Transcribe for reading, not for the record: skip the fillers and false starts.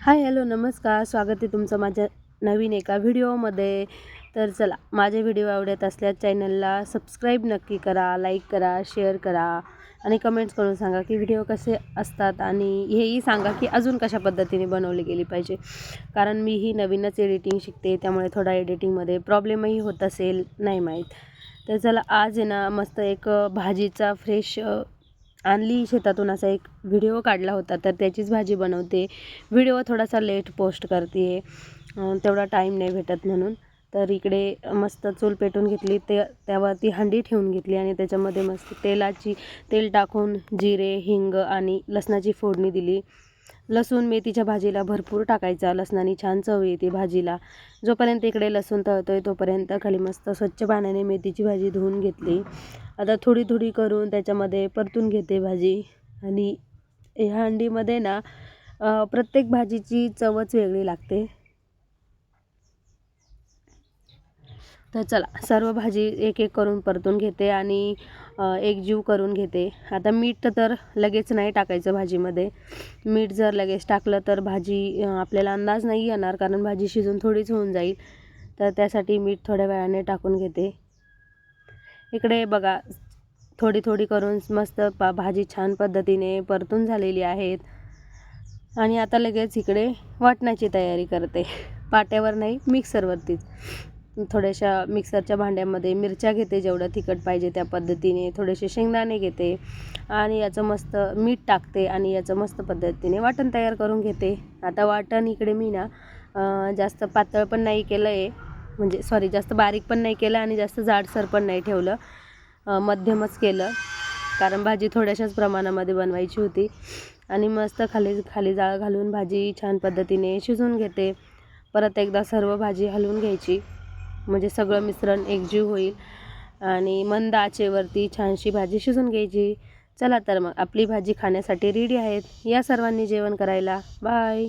Hi hello नमस्कार, स्वागत आहे तुमचं माझ्या नवीन एका व्हिडिओमध्ये. तर चला, माझे व्हिडिओ आवडत असल्यास चॅनलला सबस्क्राईब नक्की करा, लाईक करा, शेअर करा आणि कमेंट्स करून सांगा की व्हिडिओ कसे असतात आणि हेही सांगा की अजून कशा पद्धतीने बनवली गेली पाहिजे. कारण मी ही नवीनच एडिटिंग शिकते, त्यामुळे थोडा एडिटिंगमध्ये प्रॉब्लेमही होत असेल, नाही माहीत. तर चला, आज आहे ना मस्त एक भाजीचा फ्रेश आणली शेतातून असा एक व्हिडिओ काढला होता, तर त्याचीच भाजी बनवते. व्हिडिओ थोडासा लेट पोस्ट करते आहे, तेवढा टाईम नाही भेटत म्हणून. तर इकडे मस्त चूल पेटून घेतली, त्यावरती हंडी ठेवून घेतली आणि त्याच्यामध्ये मस्त तेल टाकून जिरे, हिंग आणि लसणाची फोडणी दिली. लसूण मेथीच्या भाजीला भरपूर टाकायचा, लसणाने छान चव येते भाजीला. जोपर्यंत इकडे लसूण तळतोय तोपर्यंत खाली मस्त स्वच्छ पाण्याने मेथीची भाजी धुवून घेतली. आता थोडी थोडी करून त्याच्यामध्ये परतून घेते भाजी. आणि ह्या हंडीमध्ये ना प्रत्येक भाजीची चवच वेगळी लागते. तर चला, सर्व भाजी एक एक करून परतून घेते आणि एकजीव करून घेते. आता मीठ तर लगेच नाही टाकायचं भाजीमध्ये. मीठ जर लगेच टाकलं तर भाजी आपल्याला अंदाज नाही येणार, कारण भाजी शिजून थोडीच होऊन जाईल. तर त्यासाठी मीठ थोड्या वेळाने टाकून घेते. इकडे बघा, थोडी थोडी करून मस्त भाजी छान पद्धतीने परतून झालेली आहेत. आणि आता लगेच इकडे वाटण्याची तयारी करते. पाट्यावर नाही, मिक्सरवरतीच. थोड्याशा मिक्सरच्या भांड्यामध्ये मिरच्या घेते, जेवढं तिखट पाहिजे त्या पद्धतीने. थोडेसे शेंगदाणे घेते आणि याचं मस्त मीठ टाकते आणि याचं मस्त पद्धतीने वाटण तयार करून घेते. आता वाटण इकडे मी ना जास्त पातळ पण नाही केलं आहे, म्हणजे जास्त बारीक पण नाही केलं आणि जास्त जाडसर पण नाही ठेवलं, मध्यमच केलं. कारण भाजी थोड्याशाच प्रमाणामध्ये बनवायची होती. आणि मस्त खाली खाली जाळ घालून भाजी छान पद्धतीने शिजवून घेते. परत एकदा सर्व भाजी हलवून घ्यायची, म्हणजे सगळं मिश्रण एकजीव होईल. आणि मंद आचेवरती छानशी भाजी शिजवून घ्यायची. चला तर मग, आपली भाजी खाण्यासाठी रेडी आहेत. या सर्वांनी जेवण करायला. बाय.